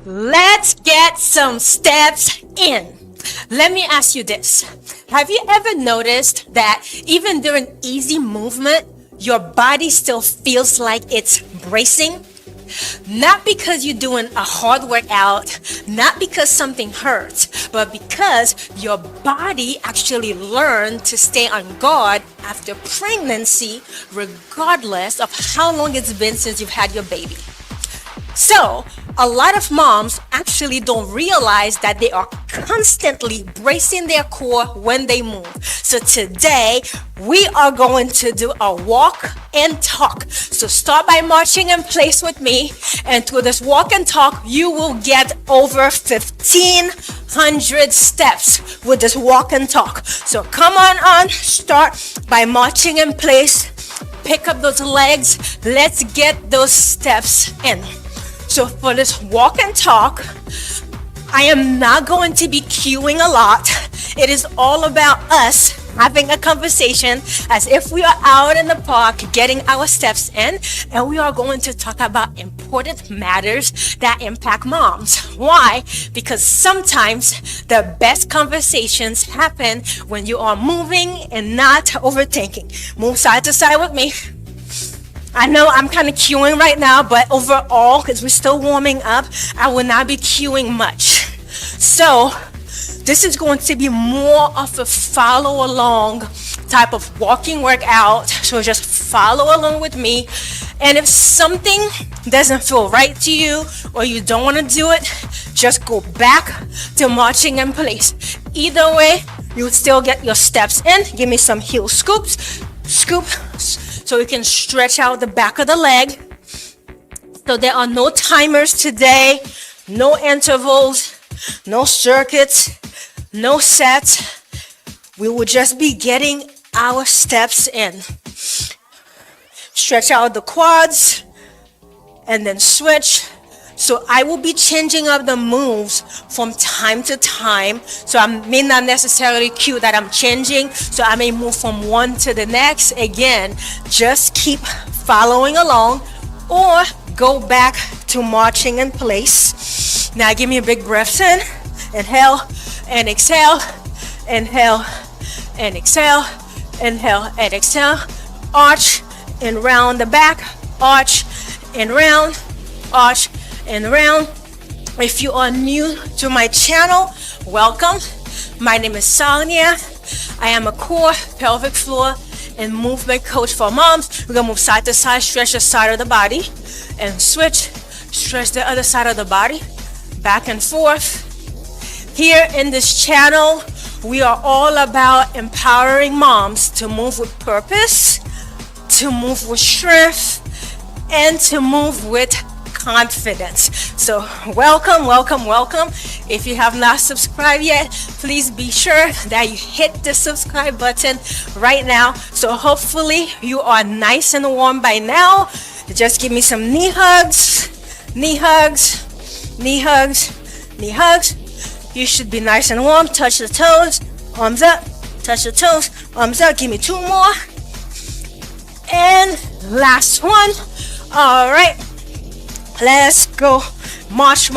Let's get some steps in. Let me ask you this. Have you ever noticed that even during easy movement, your body still feels like it's bracing? Not because you're doing a hard workout, not because something hurts, but because your body actually learned to stay on guard after pregnancy, regardless of how long it's been since you've had your baby. So, a lot of moms actually don't realize that they are constantly bracing their core when they move. So today, we are going to do a walk and talk. So start by marching in place with me. And through this walk and talk, you will get over 1,500 steps with this walk and talk. So come on, start by marching in place. Pick up those legs. Let's get those steps in. So for this walk and talk, I am not going to be cueing a lot. It is all about us having a conversation as if we are out in the park getting our steps in, and we are going to talk about important matters that impact moms. Why? Because sometimes the best conversations happen when you are moving and not overthinking. Move side to side with me. I know I'm kind of cueing right now, but overall, because we're still warming up, I will not be cueing much. So this is going to be more of a follow along type of walking workout. So just follow along with me. And if something doesn't feel right to you or you don't want to do it, just go back to marching in place. Either way, you would still get your steps in. Give me some heel scoops. Scoop. So you can stretch out the back of the leg. So there are no timers today, no intervals, no circuits, no sets. We will just be getting our steps in. Stretch out the quads and then switch. So I will be changing up the moves from time to time. So I may not necessarily cue that I'm changing. So I may move from one to the next. Again, just keep following along or go back to marching in place. Now give me a big breath in. Inhale and exhale. Inhale and exhale. Inhale and exhale. Arch and round the back. Arch and round. Arch and round. If you are new to my channel, welcome. My name is Sonia. I am a core, pelvic floor, and movement coach for moms. We're gonna move side to side, stretch the side of the body, and switch, stretch the other side of the body, back and forth. Here in this channel, we are all about empowering moms to move with purpose, to move with strength, and to move with confidence. So welcome. If you have not subscribed yet, please be sure that you hit the subscribe button right now. So hopefully you are nice and warm by now. Just give me some knee hugs. You should be nice and warm. Touch the toes, arms up, touch the toes, arms up. Give me two more. And last one. All right. Let's go. March.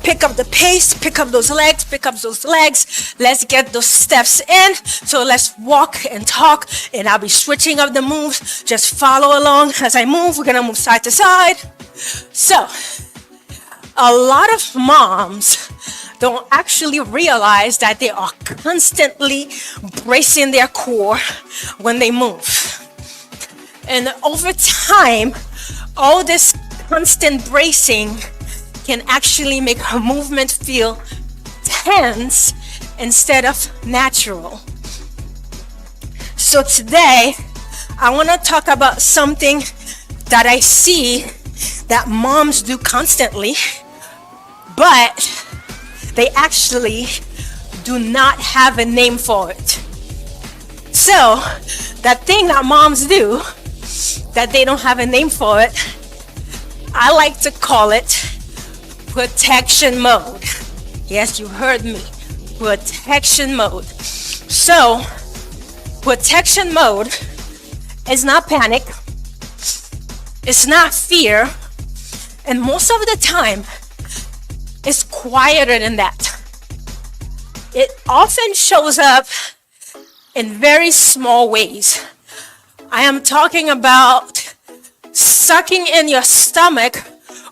Pick up the pace, pick up those legs. Let's get those steps in. So let's walk and talk, and I'll be switching up the moves. Just follow along as I move. We're gonna move side to side. So, a lot of moms don't actually realize that they are constantly bracing their core when they move. And over time, all this constant bracing can actually make her movement feel tense instead of natural. So today, I want to talk about something that I see that moms do constantly, but they actually do not have a name for it. So, that thing that moms do that they don't have a name for it, I like to call it protection mode. Yes, you heard me. Protection mode. So, protection mode is not panic. It's not fear. And most of the time, is quieter than that. It often shows up in very small ways. I am talking about sucking in your stomach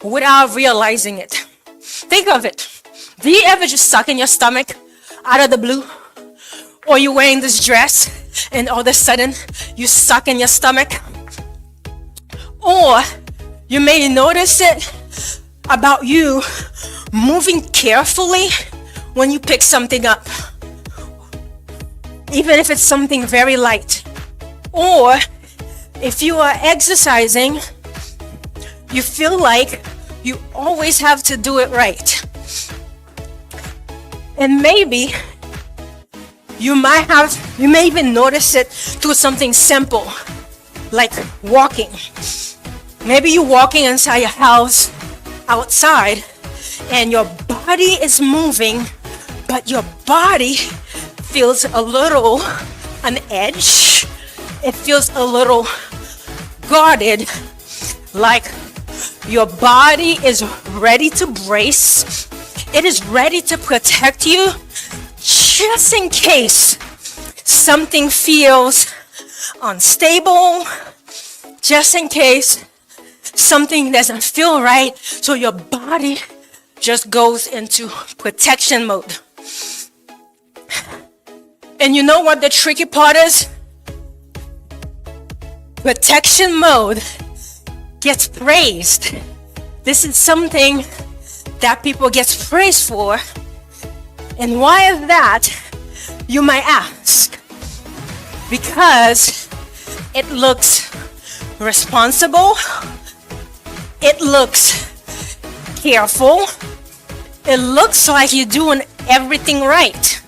without realizing it. Think of it. Do you ever just suck in your stomach out of the blue? Or you're wearing this dress and all of a sudden you suck in your stomach? Or you may notice it about you moving carefully when you pick something up, even if it's something very light. Or if you are exercising, you feel like you always have to do it right. And maybe you may even notice it through something simple, like walking. Maybe you're walking inside your house, outside, and your body is moving, but your body feels a little on edge. It feels a little guarded, like your body is ready to brace. It is ready to protect you just in case something feels unstable, just in case something doesn't feel right. So your body just goes into protection mode. And you know what the tricky part is? Protection mode gets praised. This is something that people get praised for. And why is that? You might ask. Because it looks responsible. It looks careful. It looks like you're doing everything right.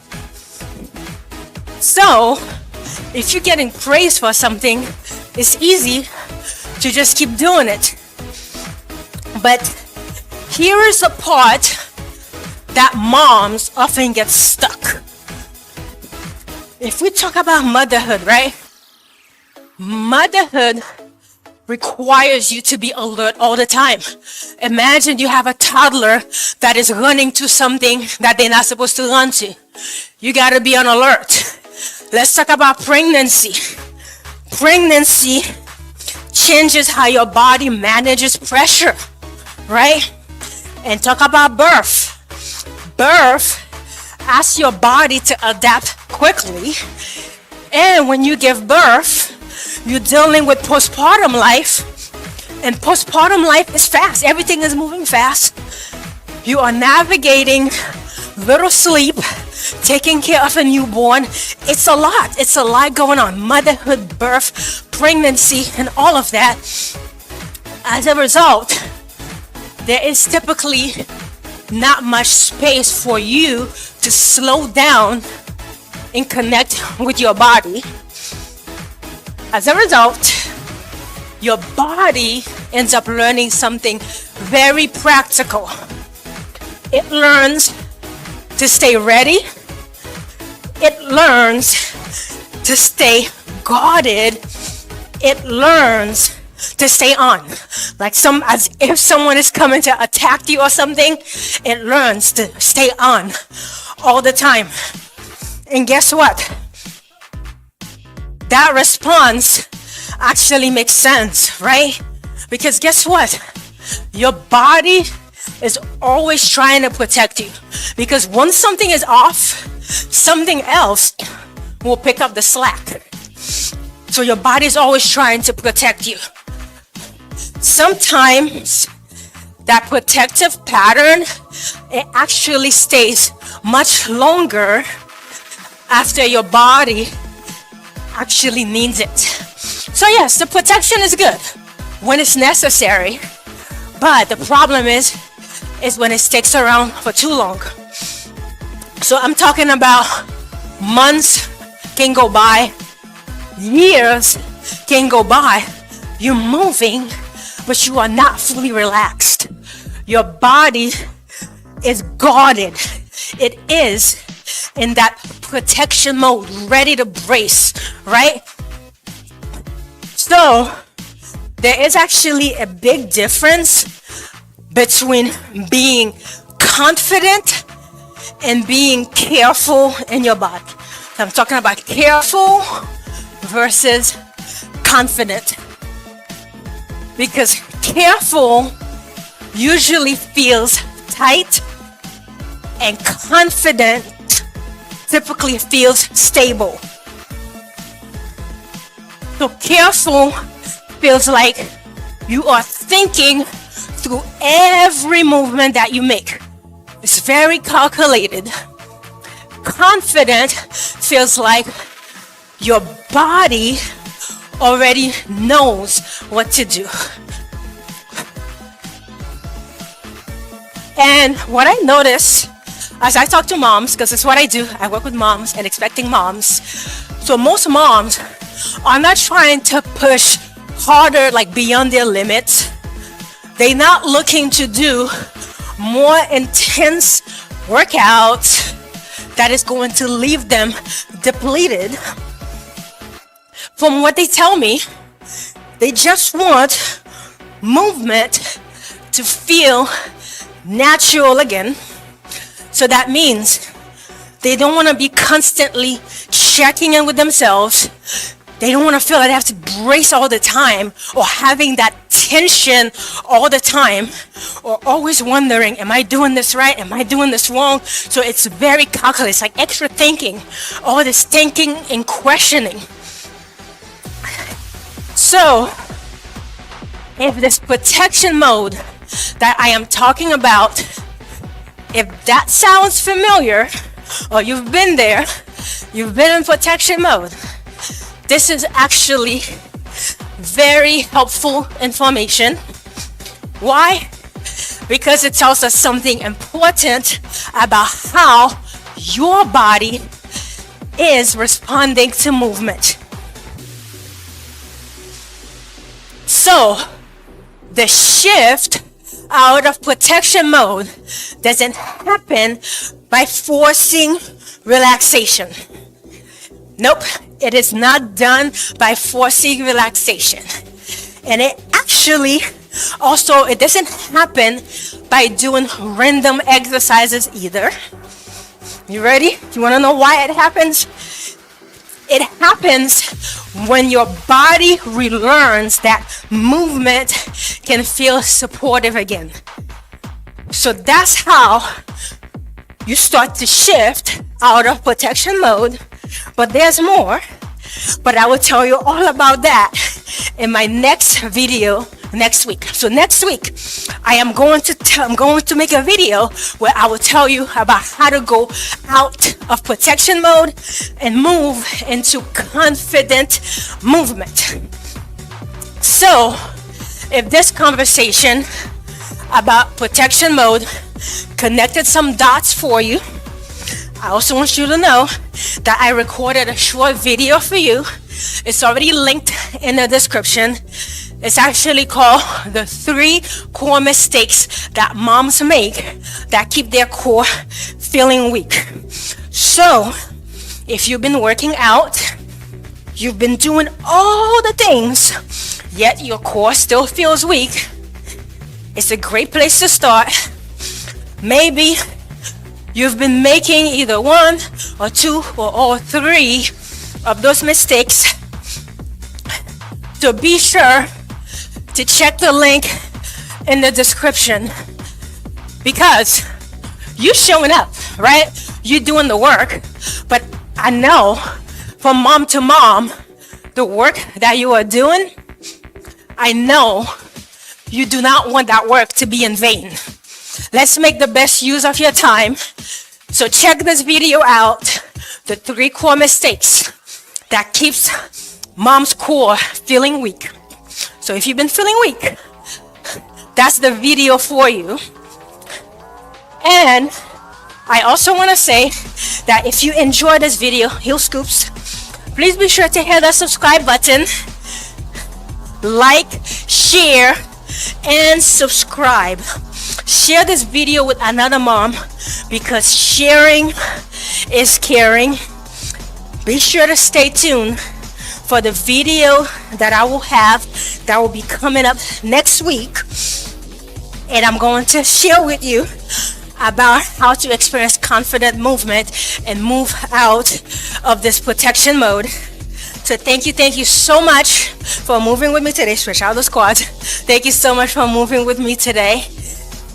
So, if you're getting praised for something, it's easy to just keep doing it. But here is the part that moms often get stuck. If we talk about motherhood, right? Motherhood requires you to be alert all the time. Imagine you have a toddler that is running to something that they're not supposed to run to. You gotta be on alert. Let's talk about pregnancy. Pregnancy changes how your body manages pressure, right? And talk about birth. Birth asks your body to adapt quickly. And when you give birth, you're dealing with postpartum life. And postpartum life is fast. Everything is moving fast. You are navigating little sleep, taking care of a newborn. It's a lot. It's a lot going on. Motherhood, birth, pregnancy, and all of that. As a result, there is typically not much space for you to slow down and connect with your body. As a result, your body ends up learning something very practical. It learns to stay ready. It learns to stay guarded. It learns to stay on. As if someone is coming to attack you or something, it learns to stay on all the time. And guess what? That response actually makes sense, right? Because guess what? Your body is always trying to protect you. Because once something is off, something else will pick up the slack. So your body is always trying to protect you. Sometimes that protective pattern, it actually stays much longer after your body actually needs it. So yes, the protection is good when it's necessary, but the problem is when it sticks around for too long. So I'm talking about months can go by, years can go by, you're moving, but you are not fully relaxed. Your body is guarded. It is in that protection mode, ready to brace, right? So there is actually a big difference between being confident and being careful in your body. So I'm talking about careful versus confident. Because careful usually feels tight, and confident typically feels stable. So careful feels like you are thinking through every movement that you make. It's very calculated. Confident feels like your body already knows what to do. And what I notice as I talk to moms, because it's what I do, I work with moms and expecting moms. So most moms are not trying to push harder, like beyond their limits. They're not looking to do more intense workouts that is going to leave them depleted. From what they tell me, they just want movement to feel natural again. So that means they don't want to be constantly checking in with themselves. They don't want to feel like they have to brace all the time, or having that tension all the time, or always wondering, am I doing this right? Am I doing this wrong? So it's very calculated. It's like extra thinking, all this thinking and questioning. So if this protection mode that I am talking about, if that sounds familiar, or you've been there, you've been in protection mode, this is actually very helpful information. Why? Because it tells us something important about how your body is responding to movement. So the shift out of protection mode doesn't happen by forcing relaxation. Nope, it is not done by forcing relaxation. And it actually also, it doesn't happen by doing random exercises either. You ready? You want to know why it happens? It happens when your body relearns that movement can feel supportive again. So that's how you start to shift out of protection mode. But there's more. But I will tell you all about that in my next video next week. So next week, I'm going to make a video where I will tell you about how to go out of protection mode and move into confident movement. So if this conversation about protection mode connected some dots for you, I also want you to know that I recorded a short video for you. It's already linked in the description. It's actually called the 3 core mistakes that moms make that keep their core feeling weak. So if you've been working out, you've been doing all the things, yet your core still feels weak, it's a great place to start. Maybe you've been making either 1 or 2 or all 3 of those mistakes. So be sure to check the link in the description, because you showing up, right? You doing the work. But I know from mom to mom, the work that you are doing, I know you do not want that work to be in vain. Let's make the best use of your time. So check this video out, the 3 core mistakes that keeps mom's core feeling weak. So if you've been feeling weak, that's the video for you. And I also want to say that if you enjoy this video, Heel Scoops, please be sure to hit the subscribe button, like, share, and subscribe. Share this video with another mom, because sharing is caring. Be sure to stay tuned for the video that I will have that will be coming up next week. And I'm going to share with you about how to experience confident movement and move out of this protection mode. So thank you so much for moving with me today. Stretch out those quads. Thank you so much for moving with me today.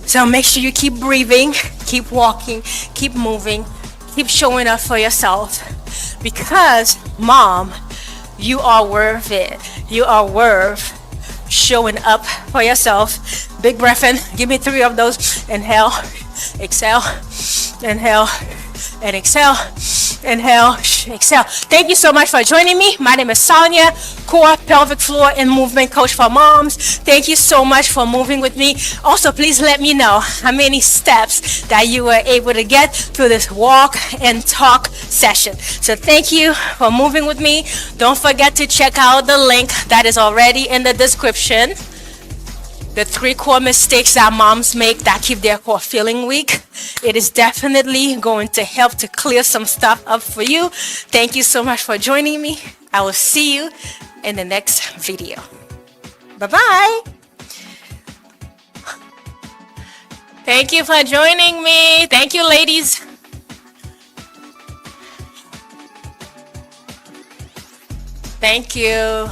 So make sure you keep breathing, keep walking, keep moving, keep showing up for yourself. Because, mom, you are worth it. You are worth showing up for yourself. Big breath in. Give me 3 of those. Inhale, exhale, inhale, and exhale. Inhale, exhale. Thank you so much for joining me. My name is Sonia, core, pelvic floor, and movement coach for moms. Thank you so much for moving with me. Also, please let me know how many steps that you were able to get through this walk and talk session. So thank you for moving with me. Don't forget to check out the link that is already in the description. The 3 core mistakes that moms make that keep their core feeling weak. It is definitely going to help to clear some stuff up for you. Thank you so much for joining me. I will see you in the next video. Bye-bye. Thank you for joining me. Thank you, ladies. Thank you.